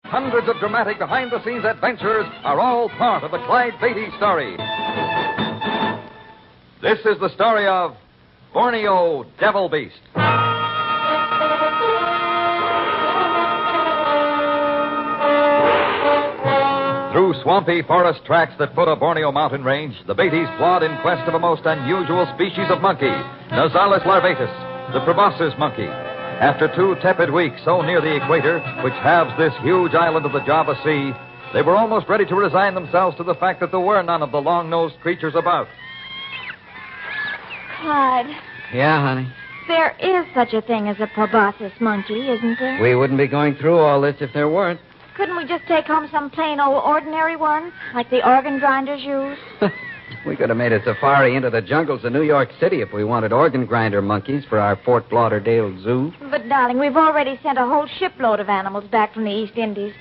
Hundreds of dramatic behind-the-scenes adventures are all part of the Clyde Beatty story. This is the story of Borneo Devil Beast. Through swampy forest tracks that foot a Borneo mountain range, the Beatties plod in quest of a most unusual species of monkey, Nasalis larvatus, the proboscis monkey. After 2 tepid weeks so near the equator, which halves this huge island of the Java Sea, they were almost ready to resign themselves to the fact that there were none of the long-nosed creatures about. Clyde. Yeah, honey? There is such a thing as a proboscis monkey, isn't there? We wouldn't be going through all this if there weren't. Couldn't we just take home some plain old ordinary ones, like the organ grinders use? We could have made a safari into the jungles of New York City if we wanted organ grinder monkeys for our Fort Lauderdale Zoo. But, darling, we've already sent a whole shipload of animals back from the East Indies.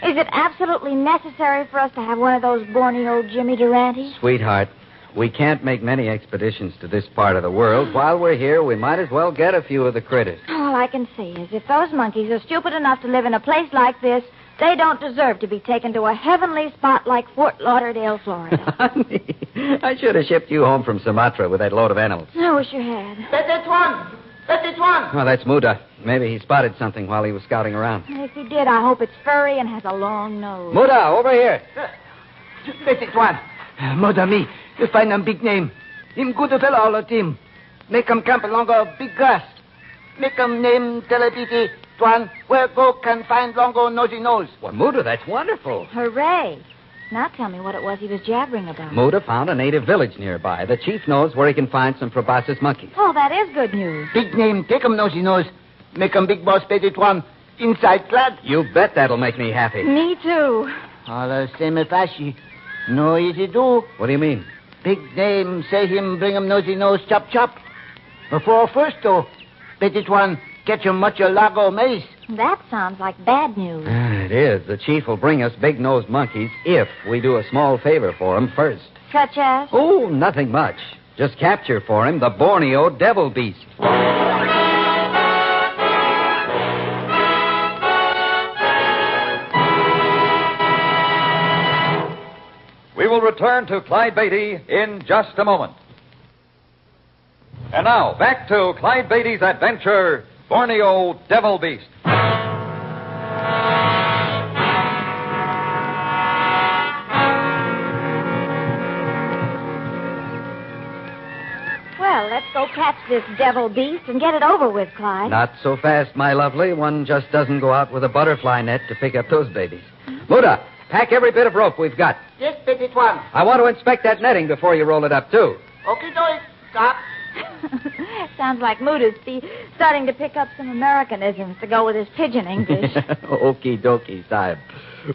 Is it absolutely necessary for us to have one of those Borneo Jimmy Durantes? Sweetheart, we can't make many expeditions to this part of the world. While we're here, we might as well get a few of the critters. All I can say is if those monkeys are stupid enough to live in a place like this, they don't deserve to be taken to a heavenly spot like Fort Lauderdale, Florida. Honey, I should have shipped you home from Sumatra with that load of animals. I wish you had. That's one. That's one. Oh, that's Muda. Maybe he spotted something while he was scouting around. And if he did, I hope it's furry and has a long nose. Muda, over here. That's one. Mother me, you find him big name. Him good fellow all the team. Make him camp along a big grass. Make him name Telepiti. Tuan, where go can find longo nosy nose. Well, Muda, that's wonderful. Hooray. Now tell me what it was he was jabbering about. Muda found a native village nearby. The chief knows where he can find some proboscis monkeys. Oh, that is good news. Big name, take him nosy nose. Make him big boss Petit Tuan. Inside glad. You bet that'll make me happy. Me too. All the same fashy. No easy do. What do you mean? Big name, say him bring him nosy nose chop chop. Before first though, Petit Tuan get you much a lago mace. That sounds like bad news. It is. The chief will bring us big-nosed monkeys if we do a small favor for him first. Such as? Oh, nothing much. Just capture for him the Borneo Devil Beast. We will return to Clyde Beatty in just a moment. And now, back to Clyde Beatty's adventure, Borneo Devil Beast. Well, let's go catch this devil beast and get it over with, Clyde. Not so fast, my lovely. One just doesn't go out with a butterfly net to pick up those babies. Muda, pack every bit of rope we've got. Yes, Petit Tuan. I want to inspect that netting before you roll it up, too. Okay, doy. Stop. Sounds like Muda's starting to pick up some Americanisms to go with his pigeon English. Okie dokie, Sahib.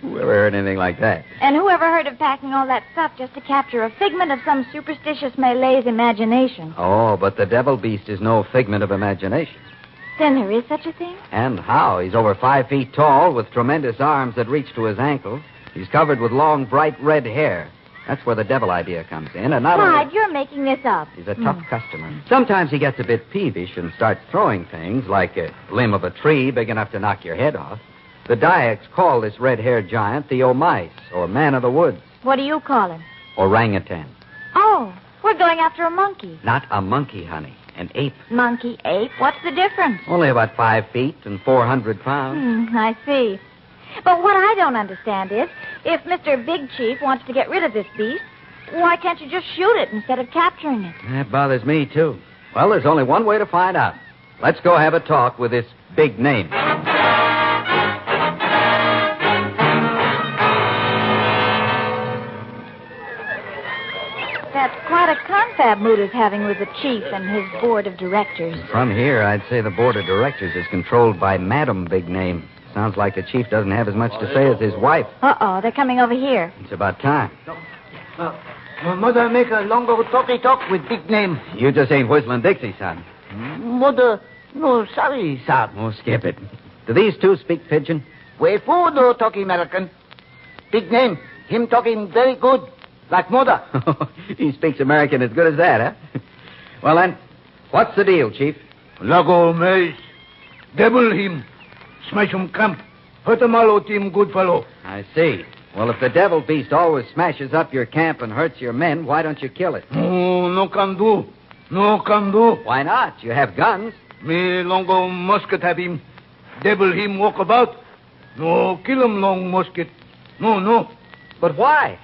Whoever heard anything like that? And whoever heard of packing all that stuff just to capture a figment of some superstitious Malay's imagination? Oh, but the devil beast is no figment of imagination. Then there is such a thing? And how? He's over 5 feet tall with tremendous arms that reach to his ankles. He's covered with long, bright red hair. That's where the devil idea comes in. And not Clyde, only... you're making this up. He's a tough customer. Sometimes he gets a bit peevish and starts throwing things like a limb of a tree big enough to knock your head off. The Dyaks call this red-haired giant the Omais, or man of the woods. What do you call him? Orangutan. Oh, we're going after a monkey. Not a monkey, honey. An ape. Monkey, ape? What's the difference? Only about 5 feet and 400 pounds. I see. But what I don't understand is, if Mr. Big Chief wants to get rid of this beast, why can't you just shoot it instead of capturing it? That bothers me, too. Well, there's only one way to find out. Let's go have a talk with this big name. That's quite a confab Muda's having with the chief and his board of directors. From here, I'd say the board of directors is controlled by Madam Big Name. Sounds like the chief doesn't have as much to say as his wife. Uh-oh, they're coming over here. It's about time. Mother make a longo talk with big name. You just ain't whistling Dixie, son. Mother, no, sorry, sir. Oh, skip it. Do these two speak pidgin? Way for do talk American. Big name, him talking very good, like mother. He speaks American as good as that, huh? Well, then, what's the deal, Chief? Lago maze. Devil him. Smash him camp. Hatamalo team good fellow. I see. Well, if the devil beast always smashes up your camp and hurts your men, why don't you kill it? No can do. No can do. Why not? You have guns. Me longo musket have him. Devil him walk about. No kill him long musket. No. But why?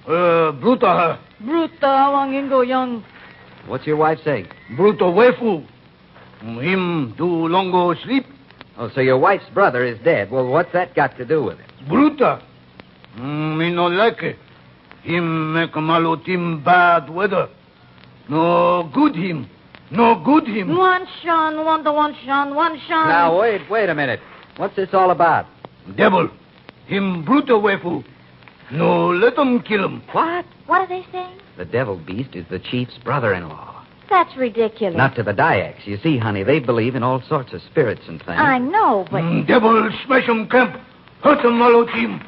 Bruta. Bruta wang ingo young. What's your wife saying? Bruta wefu. Him do longo sleep. Oh, so your wife's brother is dead. Well, what's that got to do with it? Bruta. Me no like it. Him make malo team bad weather. No good him. One shan. Now, wait a minute. What's this all about? Devil. Him bruta wefu. No, let him kill him. What? What are they saying? The devil beast is the chief's brother-in-law. That's ridiculous. Not to the Dyaks. You see, honey, they believe in all sorts of spirits and things. I know, but... Devil smash him camp. Hurt him malo team.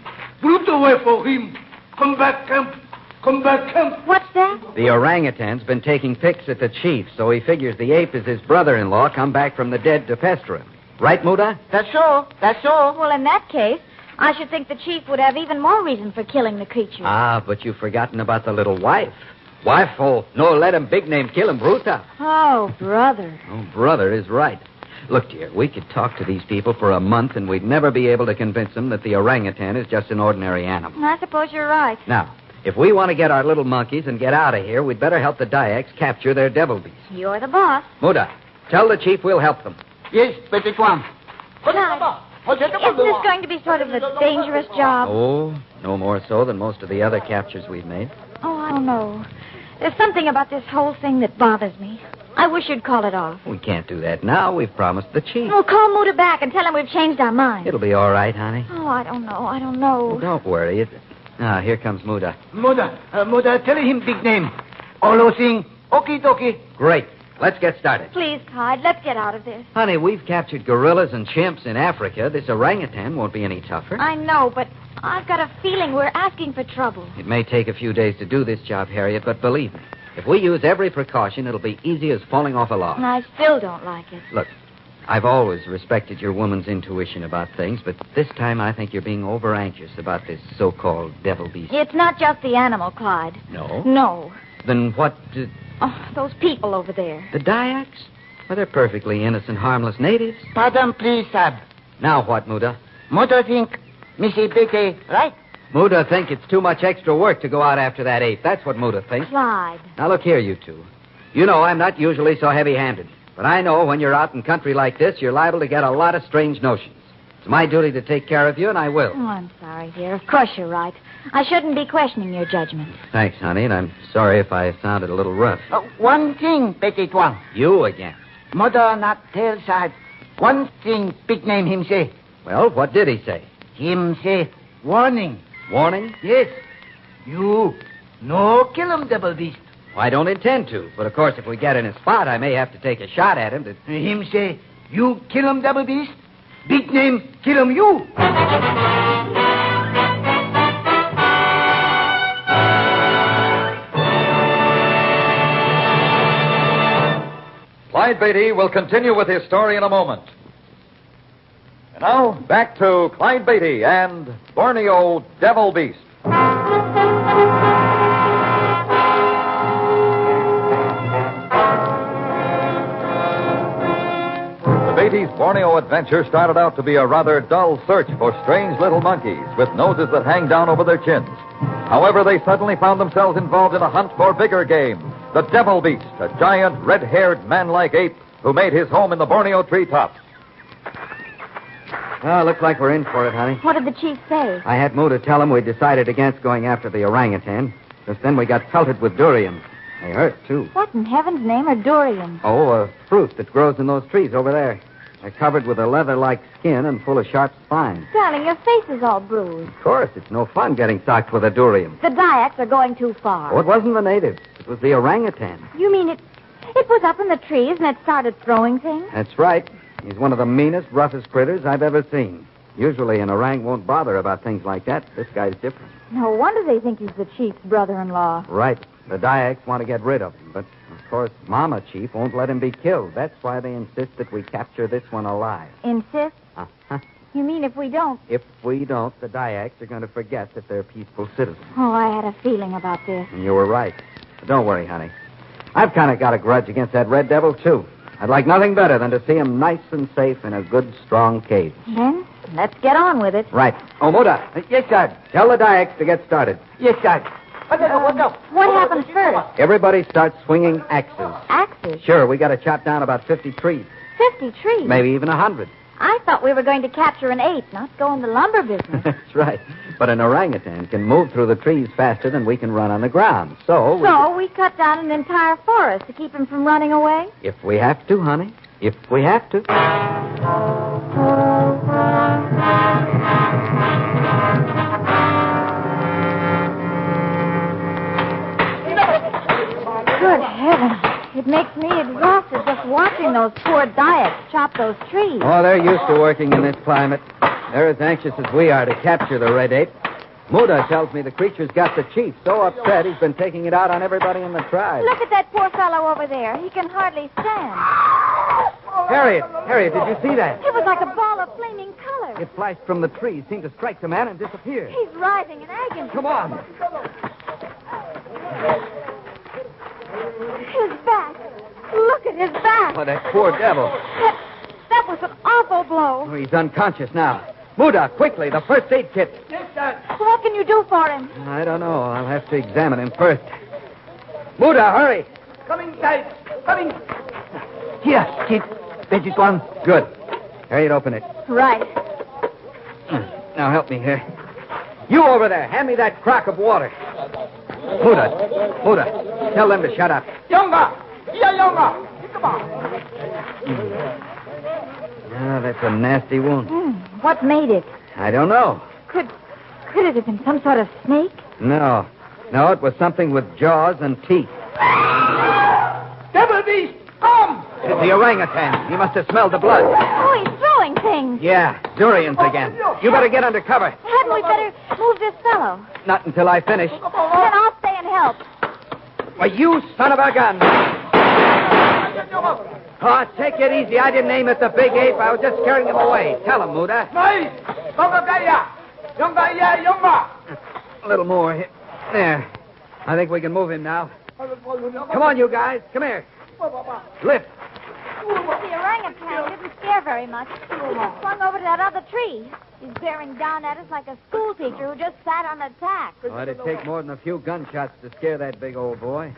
Bruta wefu him. Come back camp. What's that? The orangutan's been taking pics at the chief, so he figures the ape is his brother-in-law come back from the dead to pester him. Right, Muda? That's so. Well, in that case, I should think the chief would have even more reason for killing the creature. Ah, but you've forgotten about the little wife. Wife, no, let him big name kill him, Bruta. Oh, brother. Oh, brother is right. Look, dear, we could talk to these people for a month, and we'd never be able to convince them that the orangutan is just an ordinary animal. I suppose you're right. Now, if we want to get our little monkeys and get out of here, we'd better help the Dyaks capture their devil beast. You're the boss. Muda, tell the chief we'll help them. Yes, petit one. Isn't this going to be sort of a dangerous job? Oh, no more so than most of the other captures we've made. Oh, I don't know. There's something about this whole thing that bothers me. I wish you'd call it off. We can't do that now. We've promised the chief. Oh, call Muda back and tell him we've changed our mind. It'll be all right, honey. Oh, I don't know. Well, don't worry. Ah, here comes Muda. Muda, tell him big name. Olo sing, okie dokie. Great. Let's get started. Please, Clyde, let's get out of this. Honey, we've captured gorillas and chimps in Africa. This orangutan won't be any tougher. I know, but I've got a feeling we're asking for trouble. It may take a few days to do this job, Harriet, but believe me, if we use every precaution, it'll be easy as falling off a log. And I still don't like it. Look, I've always respected your woman's intuition about things, but this time I think you're being over-anxious about this so-called devil beast. It's not just the animal, Clyde. No? No. Then what... Oh, those people over there. The Dyaks? Well, they're perfectly innocent, harmless natives. Pardon, please, sir. Now what, Muda? Muda think Missy Beatty, right? Muda think it's too much extra work to go out after that ape. That's what Muda thinks. Clyde. Now, look here, you two. You know I'm not usually so heavy-handed. But I know when you're out in country like this, you're liable to get a lot of strange notions. It's my duty to take care of you, and I will. Oh, I'm sorry, dear. Of course you're right. I shouldn't be questioning your judgment. Thanks, honey, and I'm sorry if I sounded a little rough. One thing, petit one. You again. Mother not tell side. One thing big name him say. Well, what did he say? Him say warning. Warning? Yes. You no kill him, devil beast. Well, I don't intend to, but of course if we get in a spot, I may have to take a shot at him to... Him say, you kill him, devil beast. Big name, kill him you. Clyde Beatty will continue with his story in a moment. And now, back to Clyde Beatty and Borneo Devil Beast. Beatty's Borneo adventure started out to be a rather dull search for strange little monkeys with noses that hang down over their chins. However, they suddenly found themselves involved in a hunt for bigger game. The Devil Beast, a giant, red-haired, man-like ape who made his home in the Borneo treetops. Well, looks like we're in for it, honey. What did the chief say? I had Muda tell him we decided against going after the orangutan. Just then we got pelted with durians. They hurt, too. What in heaven's name are durians? Oh, a fruit that grows in those trees over there. They're covered with a leather-like skin and full of sharp spines. Darling, your face is all bruised. Of course, it's no fun getting socked with a durian. The Dyaks are going too far. Oh, it wasn't the natives. It was the orangutan. You mean it was up in the trees and it started throwing things? That's right. He's one of the meanest, roughest critters I've ever seen. Usually an orang won't bother about things like that. This guy's different. No wonder they think he's the chief's brother-in-law. Right. The Dyaks want to get rid of him, but, of course, Mama Chief won't let him be killed. That's why they insist that we capture this one alive. Insist? Uh-huh. You mean if we don't? If we don't, the Dyaks are going to forget that they're peaceful citizens. Oh, I had a feeling about this. And you were right. But don't worry, honey. I've kind of got a grudge against that Red Devil, too. I'd like nothing better than to see him nice and safe in a good, strong cage. Then, let's get on with it. Right. Oh, Muda. Yes, sir. Tell the Dyaks to get started. Yes, sir. What happens first? Everybody starts swinging axes. Axes? Sure, we got to chop down about 50 trees. 50 trees? Maybe even 100. I thought we were going to capture an ape, not go in the lumber business. That's right. But an orangutan can move through the trees faster than we can run on the ground. So we cut down an entire forest to keep him from running away? If we have to, honey. If we have to. Good heavens. It makes me exhausted just watching those poor Dyaks chop those trees. Oh, they're used to working in this climate. They're as anxious as we are to capture the red ape. Muda tells me the creature's got the chief so upset he's been taking it out on everybody in the tribe. Look at that poor fellow over there. He can hardly stand. Harriet, did you see that? It was like a ball of flaming color. It flashed from the trees, seemed to strike the man and disappear. He's writhing in agony. Come on. His back. Look at his back. Oh, that poor devil. That was an awful blow. Oh, he's unconscious now. Muda, quickly, the first aid kit. Yes, sir. What can you do for him? I don't know. I'll have to examine him first. Muda, hurry. Coming, guys. Coming. Here, kid. That is one. Good. Harriet, open it. Right. Now help me here. You over there, hand me that crock of water. Muda, tell them to shut up. Younger. Yeah, younger. Come on. Oh, that's a nasty wound. What made it? I don't know. Could it have been some sort of snake? No, it was something with jaws and teeth. Devil beast, come! It's the orangutan. He must have smelled the blood. Oh, he's throwing things. Yeah, durians again. You better get under cover. Hadn't we better move this fellow? Not until I finish. Then I'll stay and help. Why, you son of a gun. Oh, take it easy. I didn't aim at the big ape. I was just scaring him away. Tell him, Muda. A little more. There. I think we can move him now. Come on, you guys. Come here. Lift. The orangutan didn't scare very much. He just swung over to that other tree. He's bearing down at us like a school teacher who just sat on a tack. Oh, it'd take more than a few gunshots to scare that big old boy.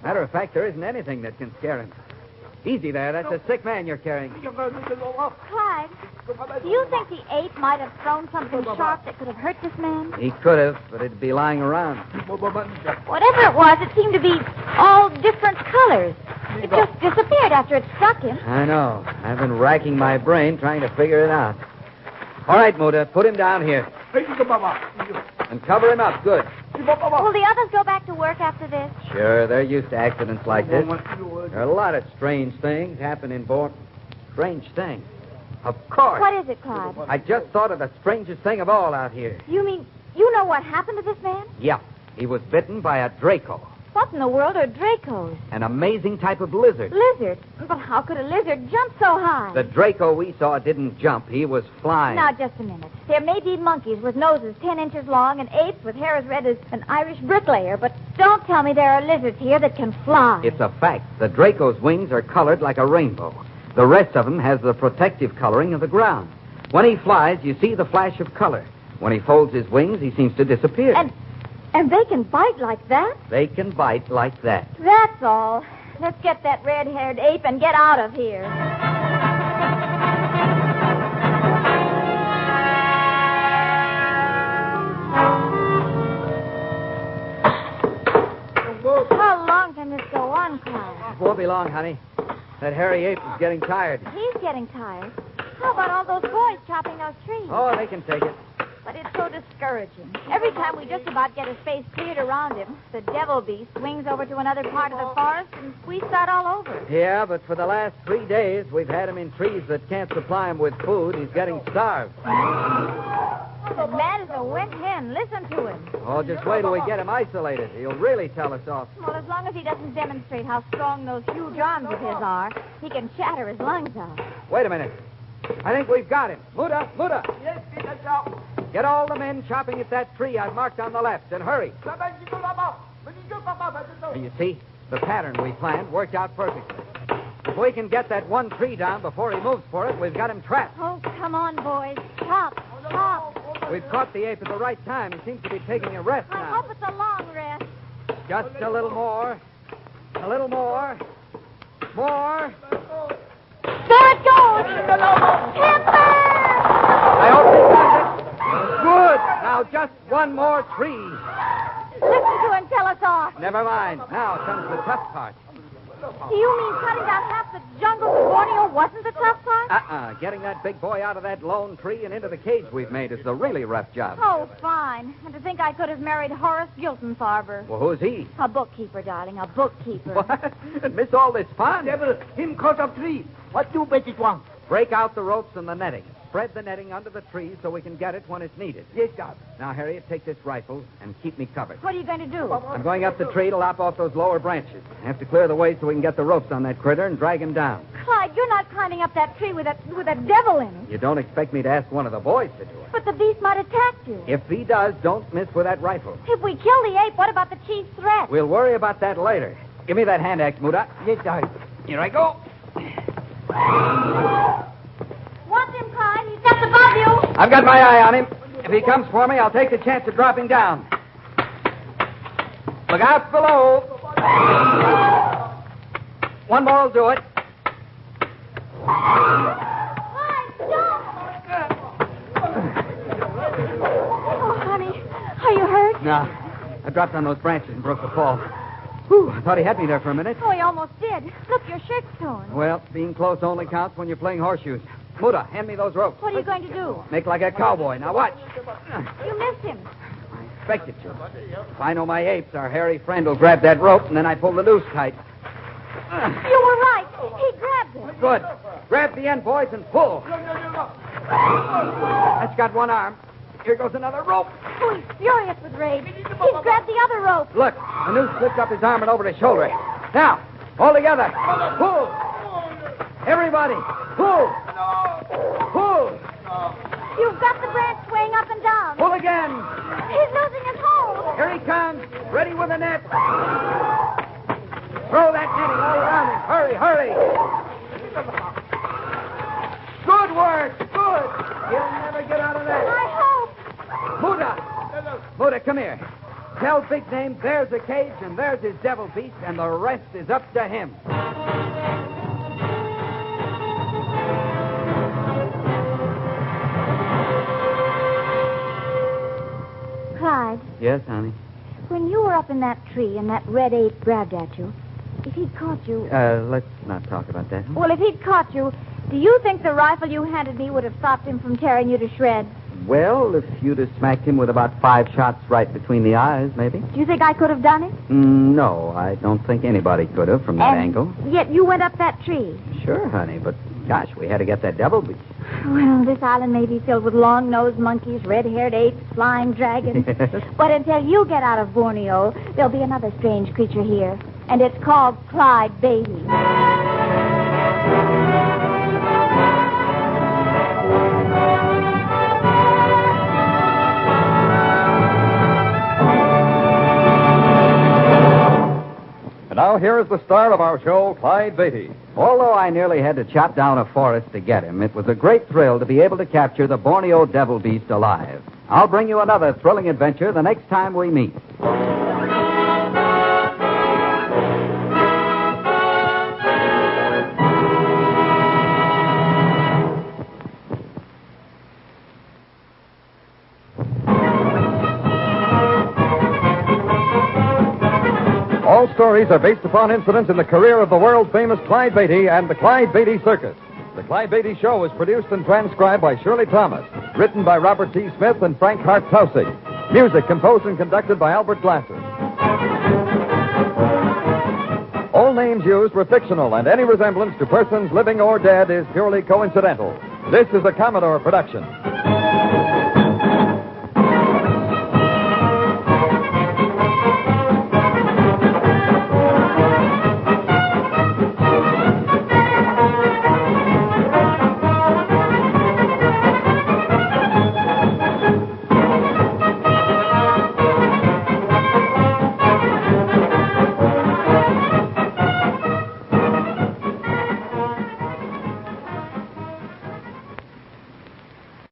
Matter of fact, there isn't anything that can scare him. Easy there. That's a sick man you're carrying. Clyde, do you think the ape might have thrown something sharp that could have hurt this man? He could have, but it'd be lying around. Whatever it was, it seemed to be all different colors. It just disappeared after it struck him. I know. I've been racking my brain trying to figure it out. All right, Muda, put him down here. And cover him up. Good. Will the others go back to work after this? Sure, they're used to accidents like this. There are a lot of strange things happen in Borneo. Strange things? Of course. What is it, Clyde? I just thought of the strangest thing of all out here. You mean you know what happened to this man? Yeah. He was bitten by a Draco. What in the world are Dracos? An amazing type of lizard. Lizard? But how could a lizard jump so high? The Draco we saw didn't jump. He was flying. Now, just a minute. There may be monkeys with noses 10 inches long and apes with hair as red as an Irish bricklayer, but don't tell me there are lizards here that can fly. It's a fact. The Draco's wings are colored like a rainbow. The rest of him has the protective coloring of the ground. When he flies, you see the flash of color. When he folds his wings, he seems to disappear. And they can bite like that? They can bite like that. That's all. Let's get that red-haired ape and get out of here. How long can this go on, Clyde? It won't be long, honey. That hairy ape is getting tired. He's getting tired. How about all those boys chopping those trees? Oh, they can take it. But it's so discouraging. Every time we just about get his face cleared around him, the devil beast swings over to another part of the forest and we start all over. Yeah, but for the last 3 days, we've had him in trees that can't supply him with food. He's getting starved. The man is a wet hen. Listen to him. Oh, just wait till we get him isolated. He'll really tell us off. Well, as long as he doesn't demonstrate how strong those huge arms of his are, he can shatter his lungs out. Wait a minute. I think we've got him. Muda. Yes, Peter Chow. Get all the men chopping at that tree I've marked on the left, and hurry. You see, the pattern we planned worked out perfectly. If we can get that one tree down before he moves for it, we've got him trapped. Oh, come on, boys. Chop. We've caught the ape at the right time. He seems to be taking a rest I now. hope it's a long rest. Just a little more. A little more. More. There it goes. Timber! I hope he does it. Good. Now just one more tree. Listen to him tell us off. Never mind. Now comes the tough part. Do you mean cutting down half the jungle of Borneo wasn't the tough part? Getting that big boy out of that lone tree and into the cage we've made is the really rough job. Oh, fine. And to think I could have married Horace Giltonfarber. Well, who's he? A bookkeeper, darling, a bookkeeper. What? And miss all this fun? Devil, him caught up tree. What do, Betty Tuan? Break out the ropes and the netting. Spread the netting under the tree so we can get it when it's needed. Yes, sir. Now, Harriet, take this rifle and keep me covered. What are you going to do? I'm going up the tree to lop off those lower branches. I have to clear the way so we can get the ropes on that critter and drag him down. Clyde, you're not climbing up that tree with a devil in it. You don't expect me to ask one of the boys to do it. But the beast might attack you. If he does, don't miss with that rifle. If we kill the ape, what about the chief's threat? We'll worry about that later. Give me that hand axe, Muda. Yes, sir. Here I go. Watch him, Clyde. He's just above you. I've got my eye on him. If he comes for me, I'll take the chance of dropping down. Look out below. One more will do it. Clyde, stop. Oh, honey, are you hurt? No. I dropped on those branches and broke the fall. Whew, I thought he had me there for a minute. Oh, he almost did. Look, your shirt's torn. Well, being close only counts when you're playing horseshoes. Muda, hand me those ropes. What are you going to do? Make like a cowboy. Now watch. You missed him. I expected to. If I know my apes, our hairy friend will grab that rope, and then I pull the noose tight. You were right. He grabbed it. Good. Grab the end, boys, and pull. That's got one arm. Here goes another rope. Oh, he's furious with rage. He's grabbed the other rope. Look, the noose slipped up his arm and over his shoulder. Now, all together. Pull. Everybody, pull. Pull. You've got the branch swaying up and down. Pull again. He's losing his hold. Here he comes. Ready with the net. Throw that netting all around him. Hurry. Good work. Good. He'll never get out of that. I hope. Muda, come here. Tell Big Name there's a cage and there's his devil beast, and the rest is up to him. Clyde, Yes, honey? when you were up in that tree and that red ape grabbed at you, if he'd caught you... Let's not talk about that. Well, if he'd caught you, do you think the rifle you handed me would have stopped him from tearing you to shreds? Well, if you'd have smacked him with about 5 shots right between the eyes, maybe. Do you think I could have done it? No, I don't think anybody could have from that And angle. Yet you went up that tree. Sure, honey, but gosh, we had to get that devil beast. Well, this island may be filled with long-nosed monkeys, red-haired apes, flying dragons. But until you get out of Borneo, there'll be another strange creature here. And it's called Clyde Beatty. And now here is the star of our show, Clyde Beatty. Although I nearly had to chop down a forest to get him, it was a great thrill to be able to capture the Borneo devil beast alive. I'll bring you another thrilling adventure the next time we meet. All stories are based upon incidents in the career of the world-famous Clyde Beatty and the Clyde Beatty Circus. The Clyde Beatty Show is produced and transcribed by Shirley Thomas, written by Robert T. Smith and Frank Hart Tausig. Music composed and conducted by Albert Glasser. All names used were fictional, and any resemblance to persons living or dead is purely coincidental. This is a Commodore production.